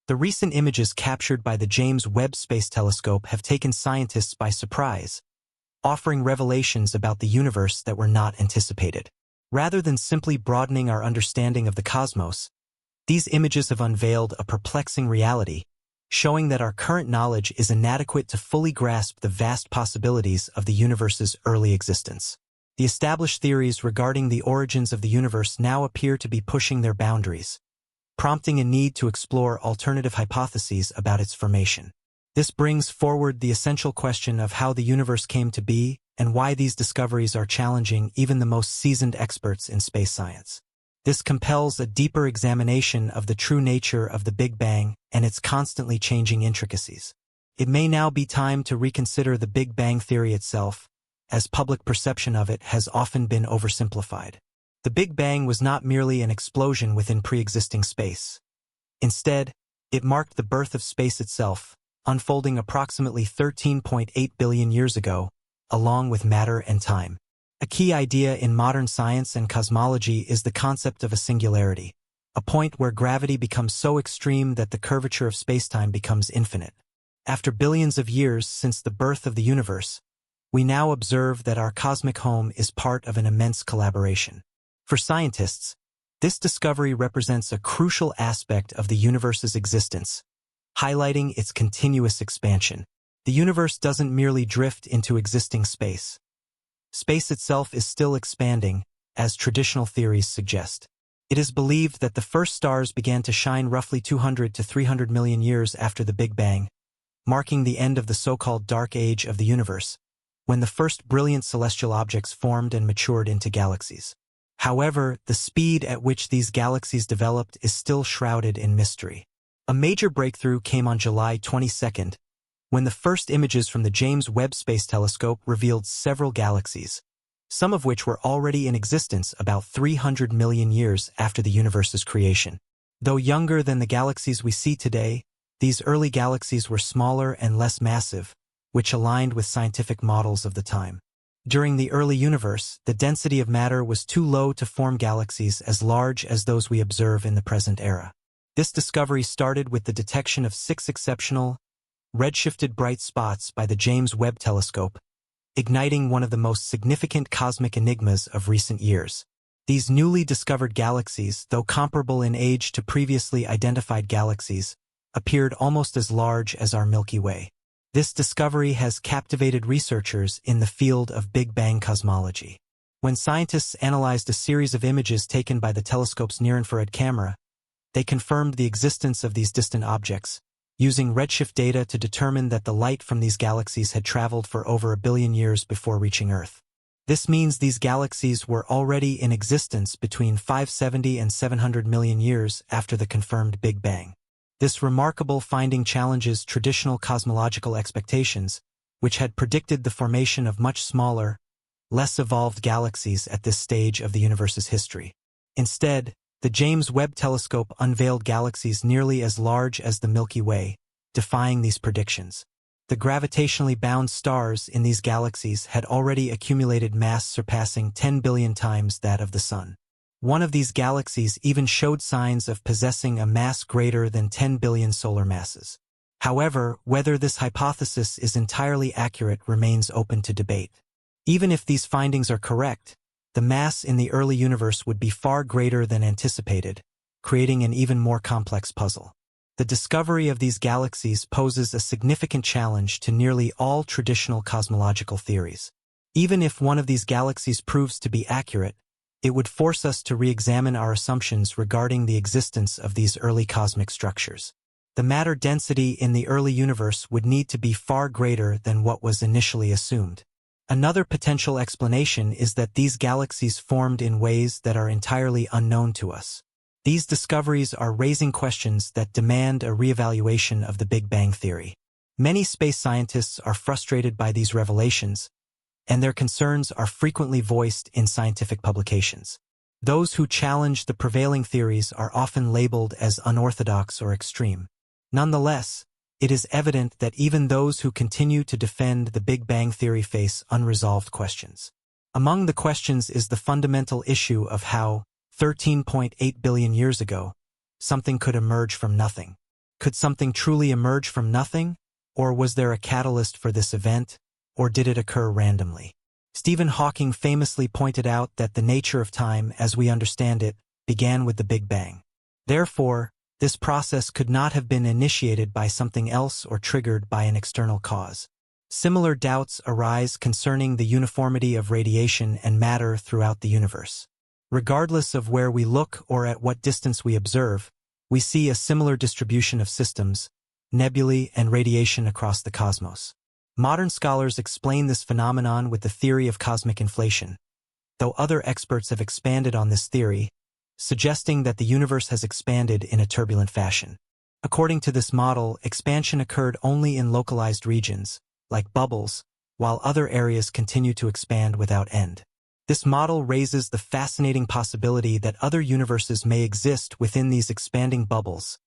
The recent images captured by the James Webb Space Telescope have taken scientists by surprise, offering revelations about the universe that were not anticipated. Rather than simply broadening our understanding of the cosmos, these images have unveiled a perplexing reality, showing that our current knowledge is inadequate to fully grasp the vast possibilities of the universe's early existence. The established theories regarding the origins of the universe now appear to be pushing their boundaries, prompting a need to explore alternative hypotheses about its formation. This brings forward the essential question of how the universe came to be and why these discoveries are challenging even the most seasoned experts in space science. This compels a deeper examination of the true nature of the Big Bang and its constantly changing intricacies. It may now be time to reconsider the Big Bang theory itself, as public perception of it has often been oversimplified. The Big Bang was not merely an explosion within pre-existing space. Instead, it marked the birth of space itself, unfolding approximately 13.8 billion years ago, along with matter and time. A key idea in modern science and cosmology is the concept of a singularity, a point where gravity becomes so extreme that the curvature of spacetime becomes infinite. After billions of years since the birth of the universe, we now observe that our cosmic home is part of an immense collaboration. For scientists, this discovery represents a crucial aspect of the universe's existence, highlighting its continuous expansion. The universe doesn't merely drift into existing space. Space itself is still expanding, as traditional theories suggest. It is believed that the first stars began to shine roughly 200 to 300 million years after the Big Bang, marking the end of the so-called dark age of the universe, when the first brilliant celestial objects formed and matured into galaxies. However, the speed at which these galaxies developed is still shrouded in mystery. A major breakthrough came on July 22, when the first images from the James Webb Space Telescope revealed several galaxies, some of which were already in existence about 300 million years after the universe's creation. Though younger than the galaxies we see today, these early galaxies were smaller and less massive, which aligned with scientific models of the time. During the early universe, the density of matter was too low to form galaxies as large as those we observe in the present era. This discovery started with the detection of 6 exceptional, redshifted bright spots by the James Webb Telescope, igniting one of the most significant cosmic enigmas of recent years. These newly discovered galaxies, though comparable in age to previously identified galaxies, appeared almost as large as our Milky Way. This discovery has captivated researchers in the field of Big Bang cosmology. When scientists analyzed a series of images taken by the telescope's near-infrared camera, they confirmed the existence of these distant objects, using redshift data to determine that the light from these galaxies had traveled for over 1 billion years before reaching Earth. This means these galaxies were already in existence between 570 and 700 million years after the confirmed Big Bang. This remarkable finding challenges traditional cosmological expectations, which had predicted the formation of much smaller, less evolved galaxies at this stage of the universe's history. Instead, the James Webb Telescope unveiled galaxies nearly as large as the Milky Way, defying these predictions. The gravitationally bound stars in these galaxies had already accumulated mass surpassing 10 billion times that of the Sun. One of these galaxies even showed signs of possessing a mass greater than 10 billion solar masses. However, whether this hypothesis is entirely accurate remains open to debate. Even if these findings are correct, the mass in the early universe would be far greater than anticipated, creating an even more complex puzzle. The discovery of these galaxies poses a significant challenge to nearly all traditional cosmological theories. Even if one of these galaxies proves to be accurate, it would force us to re-examine our assumptions regarding the existence of these early cosmic structures. The matter density in the early universe would need to be far greater than what was initially assumed. Another potential explanation is that these galaxies formed in ways that are entirely unknown to us. These discoveries are raising questions that demand a reevaluation of the Big Bang theory. Many space scientists are frustrated by these revelations, and their concerns are frequently voiced in scientific publications. Those who challenge the prevailing theories are often labeled as unorthodox or extreme. Nonetheless, it is evident that even those who continue to defend the Big Bang theory face unresolved questions. Among the questions is the fundamental issue of how, 13.8 billion years ago, something could emerge from nothing. Could something truly emerge from nothing? Or was there a catalyst for this event? Or did it occur randomly? Stephen Hawking famously pointed out that the nature of time, as we understand it, began with the Big Bang. Therefore, this process could not have been initiated by something else or triggered by an external cause. Similar doubts arise concerning the uniformity of radiation and matter throughout the universe. Regardless of where we look or at what distance we observe, we see a similar distribution of systems, nebulae, and radiation across the cosmos. Modern scholars explain this phenomenon with the theory of cosmic inflation, though other experts have expanded on this theory, suggesting that the universe has expanded in a turbulent fashion. According to this model, expansion occurred only in localized regions, like bubbles, while other areas continue to expand without end. This model raises the fascinating possibility that other universes may exist within these expanding bubbles,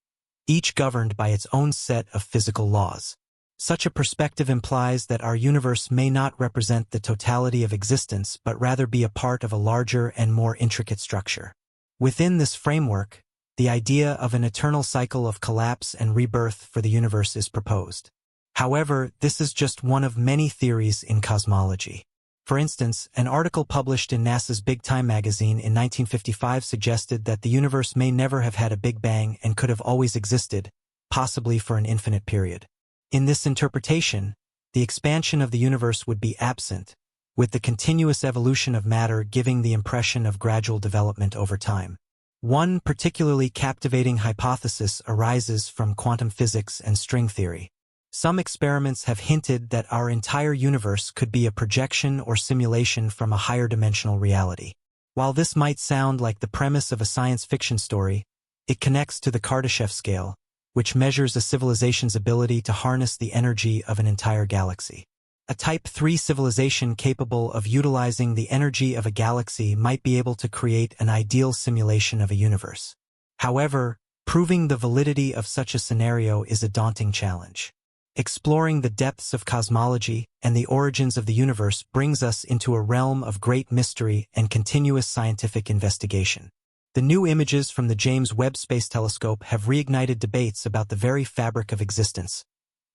each governed by its own set of physical laws. Such a perspective implies that our universe may not represent the totality of existence but rather be a part of a larger and more intricate structure. Within this framework, the idea of an eternal cycle of collapse and rebirth for the universe is proposed. However, this is just one of many theories in cosmology. For instance, an article published in NASA's Big Time magazine in 1955 suggested that the universe may never have had a Big Bang and could have always existed, possibly for an infinite period. In this interpretation, the expansion of the universe would be absent, with the continuous evolution of matter giving the impression of gradual development over time. One particularly captivating hypothesis arises from quantum physics and string theory. Some experiments have hinted that our entire universe could be a projection or simulation from a higher dimensional reality. While this might sound like the premise of a science fiction story, it connects to the Kardashev scale, which measures a civilization's ability to harness the energy of an entire galaxy. A Type 3 civilization capable of utilizing the energy of a galaxy might be able to create an ideal simulation of a universe. However, proving the validity of such a scenario is a daunting challenge. Exploring the depths of cosmology and the origins of the universe brings us into a realm of great mystery and continuous scientific investigation. The new images from the James Webb Space Telescope have reignited debates about the very fabric of existence,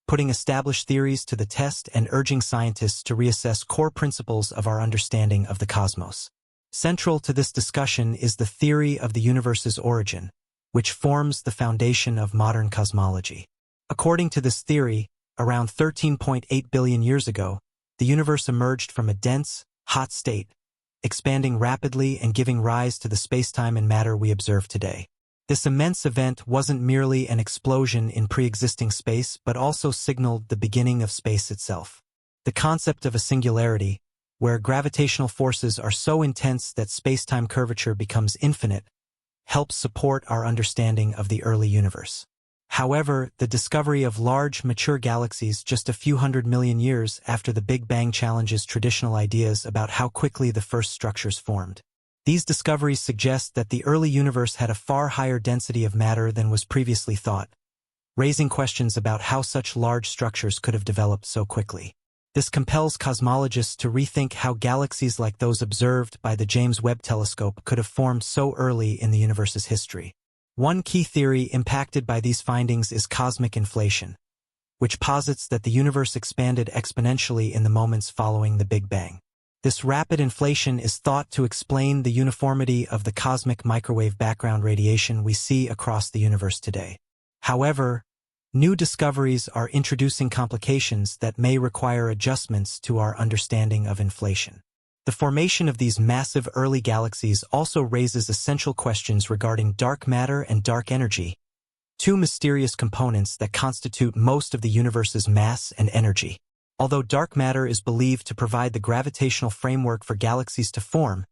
putting established theories to the test and urging scientists to reassess core principles of our understanding of the cosmos. Central to this discussion is the theory of the universe's origin, which forms the foundation of modern cosmology. According to this theory, around 13.8 billion years ago, the universe emerged from a dense, hot state, expanding rapidly and giving rise to the space-time and matter we observe today. This immense event wasn't merely an explosion in pre-existing space but also signaled the beginning of space itself. The concept of a singularity, where gravitational forces are so intense that space-time curvature becomes infinite, helps support our understanding of the early universe. However, the discovery of large, mature galaxies just a few 100 million years after the Big Bang challenges traditional ideas about how quickly the first structures formed. These discoveries suggest that the early universe had a far higher density of matter than was previously thought, raising questions about how such large structures could have developed so quickly. This compels cosmologists to rethink how galaxies like those observed by the James Webb Telescope could have formed so early in the universe's history. One key theory impacted by these findings is cosmic inflation, which posits that the universe expanded exponentially in the moments following the Big Bang. This rapid inflation is thought to explain the uniformity of the cosmic microwave background radiation we see across the universe today. However, new discoveries are introducing complications that may require adjustments to our understanding of inflation. The formation of these massive early galaxies also raises essential questions regarding dark matter and dark energy, two mysterious components that constitute most of the universe's mass and energy. Although dark matter is believed to provide the gravitational framework for galaxies to form,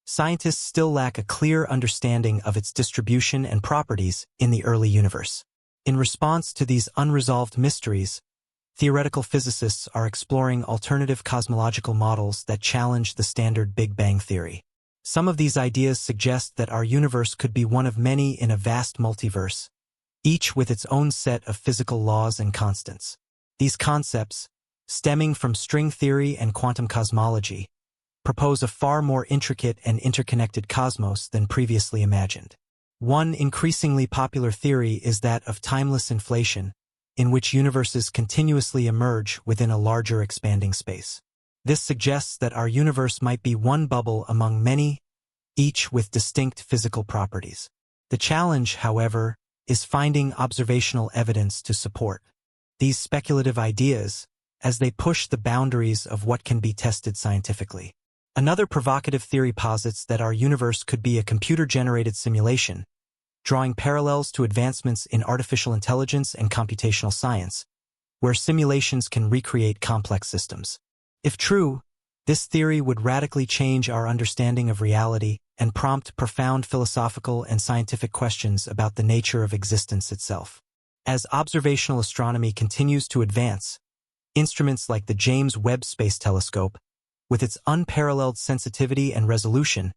scientists still lack a clear understanding of its distribution and properties in the early universe. In response to these unresolved mysteries, theoretical physicists are exploring alternative cosmological models that challenge the standard Big Bang theory. Some of these ideas suggest that our universe could be one of many in a vast multiverse, each with its own set of physical laws and constants. These concepts, stemming from string theory and quantum cosmology, propose a far more intricate and interconnected cosmos than previously imagined. One increasingly popular theory is that of timeless inflation, in which universes continuously emerge within a larger expanding space. This suggests that our universe might be one bubble among many, each with distinct physical properties. The challenge, however, is finding observational evidence to support these speculative ideas as they push the boundaries of what can be tested scientifically. Another provocative theory posits that our universe could be a computer-generated simulation, drawing parallels to advancements in artificial intelligence and computational science, where simulations can recreate complex systems. If true, this theory would radically change our understanding of reality and prompt profound philosophical and scientific questions about the nature of existence itself. As observational astronomy continues to advance, instruments like the James Webb Space Telescope, with its unparalleled sensitivity and resolution,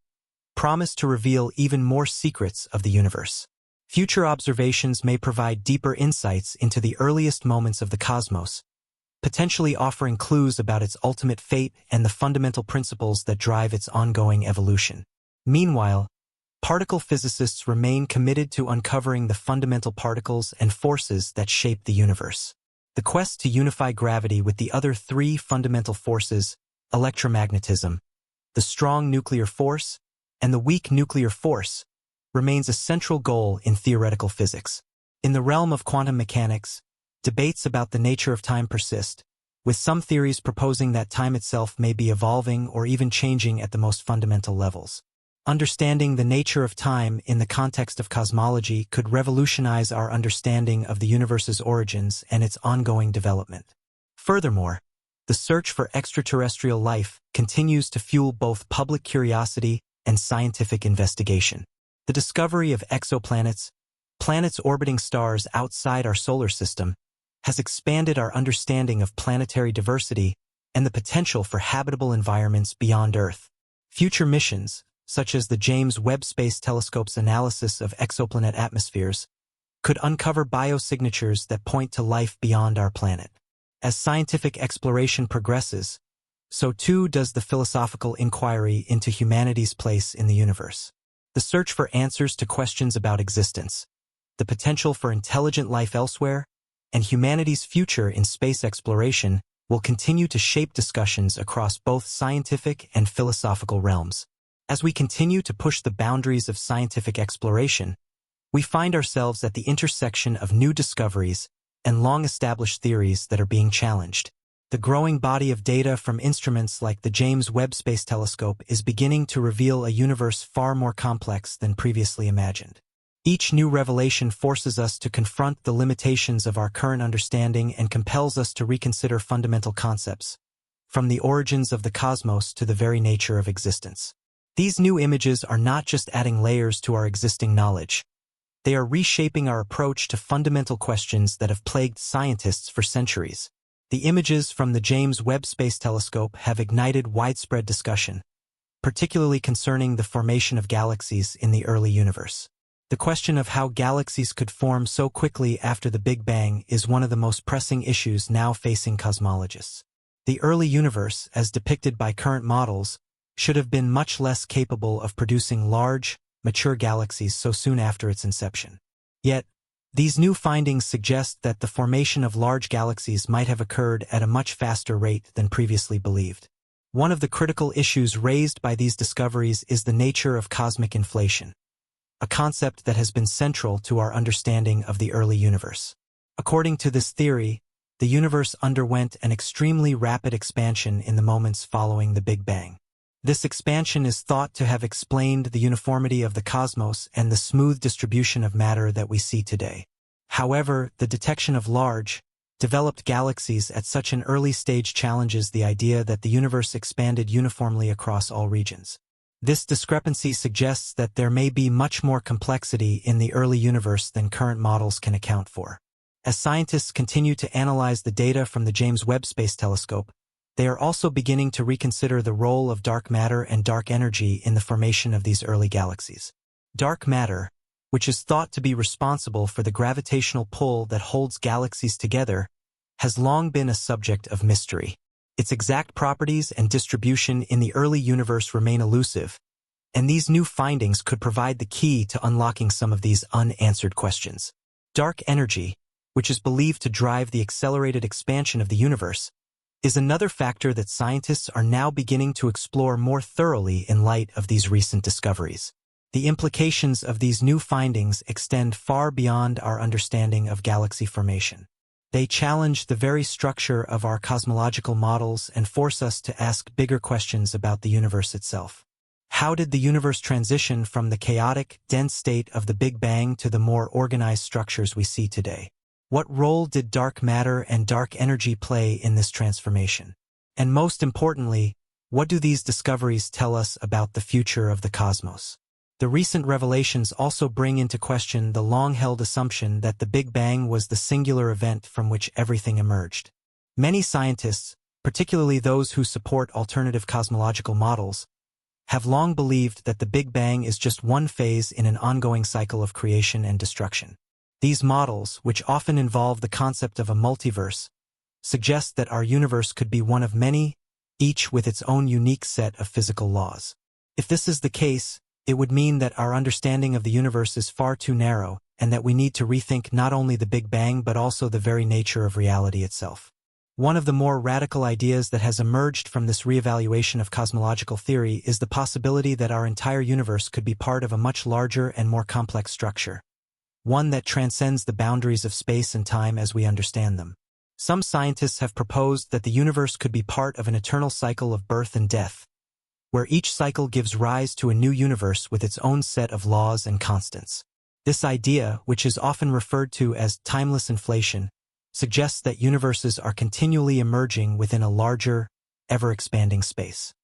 promise to reveal even more secrets of the universe. Future observations may provide deeper insights into the earliest moments of the cosmos, potentially offering clues about its ultimate fate and the fundamental principles that drive its ongoing evolution. Meanwhile, particle physicists remain committed to uncovering the fundamental particles and forces that shape the universe. The quest to unify gravity with the other three fundamental forces, electromagnetism, the strong nuclear force, and the weak nuclear force, remains a central goal in theoretical physics. In the realm of quantum mechanics, debates about the nature of time persist, with some theories proposing that time itself may be evolving or even changing at the most fundamental levels. Understanding the nature of time in the context of cosmology could revolutionize our understanding of the universe's origins and its ongoing development. Furthermore, the search for extraterrestrial life continues to fuel both public curiosity and scientific investigation. The discovery of exoplanets, planets orbiting stars outside our solar system, has expanded our understanding of planetary diversity and the potential for habitable environments beyond Earth. Future missions, such as the James Webb Space Telescope's analysis of exoplanet atmospheres, could uncover biosignatures that point to life beyond our planet. As scientific exploration progresses, so too does the philosophical inquiry into humanity's place in the universe. The search for answers to questions about existence, the potential for intelligent life elsewhere, and humanity's future in space exploration will continue to shape discussions across both scientific and philosophical realms. As we continue to push the boundaries of scientific exploration, we find ourselves at the intersection of new discoveries and long-established theories that are being challenged. The growing body of data from instruments like the James Webb Space Telescope is beginning to reveal a universe far more complex than previously imagined. Each new revelation forces us to confront the limitations of our current understanding and compels us to reconsider fundamental concepts, from the origins of the cosmos to the very nature of existence. These new images are not just adding layers to our existing knowledge. They are reshaping our approach to fundamental questions that have plagued scientists for centuries. The images from the James Webb Space Telescope have ignited widespread discussion, particularly concerning the formation of galaxies in the early universe. The question of how galaxies could form so quickly after the Big Bang is one of the most pressing issues now facing cosmologists. The early universe, as depicted by current models, should have been much less capable of producing large, mature galaxies so soon after its inception. Yet, these new findings suggest that the formation of large galaxies might have occurred at a much faster rate than previously believed. One of the critical issues raised by these discoveries is the nature of cosmic inflation, a concept that has been central to our understanding of the early universe. According to this theory, the universe underwent an extremely rapid expansion in the moments following the Big Bang. This expansion is thought to have explained the uniformity of the cosmos and the smooth distribution of matter that we see today. However, the detection of large, developed galaxies at such an early stage challenges the idea that the universe expanded uniformly across all regions. This discrepancy suggests that there may be much more complexity in the early universe than current models can account for. As scientists continue to analyze the data from the James Webb Space Telescope, they are also beginning to reconsider the role of dark matter and dark energy in the formation of these early galaxies. Dark matter, which is thought to be responsible for the gravitational pull that holds galaxies together, has long been a subject of mystery. Its exact properties and distribution in the early universe remain elusive, and these new findings could provide the key to unlocking some of these unanswered questions. Dark energy, which is believed to drive the accelerated expansion of the universe, is another factor that scientists are now beginning to explore more thoroughly in light of these recent discoveries. The implications of these new findings extend far beyond our understanding of galaxy formation. They challenge the very structure of our cosmological models and force us to ask bigger questions about the universe itself. How did the universe transition from the chaotic, dense state of the Big Bang to the more organized structures we see today? What role did dark matter and dark energy play in this transformation? And most importantly, what do these discoveries tell us about the future of the cosmos? The recent revelations also bring into question the long-held assumption that the Big Bang was the singular event from which everything emerged. Many scientists, particularly those who support alternative cosmological models, have long believed that the Big Bang is just one phase in an ongoing cycle of creation and destruction. These models, which often involve the concept of a multiverse, suggest that our universe could be one of many, each with its own unique set of physical laws. If this is the case, it would mean that our understanding of the universe is far too narrow, and that we need to rethink not only the Big Bang but also the very nature of reality itself. One of the more radical ideas that has emerged from this reevaluation of cosmological theory is the possibility that our entire universe could be part of a much larger and more complex structure, one that transcends the boundaries of space and time as we understand them. Some scientists have proposed that the universe could be part of an eternal cycle of birth and death, where each cycle gives rise to a new universe with its own set of laws and constants. This idea, which is often referred to as timeless inflation, suggests that universes are continually emerging within a larger, ever-expanding space.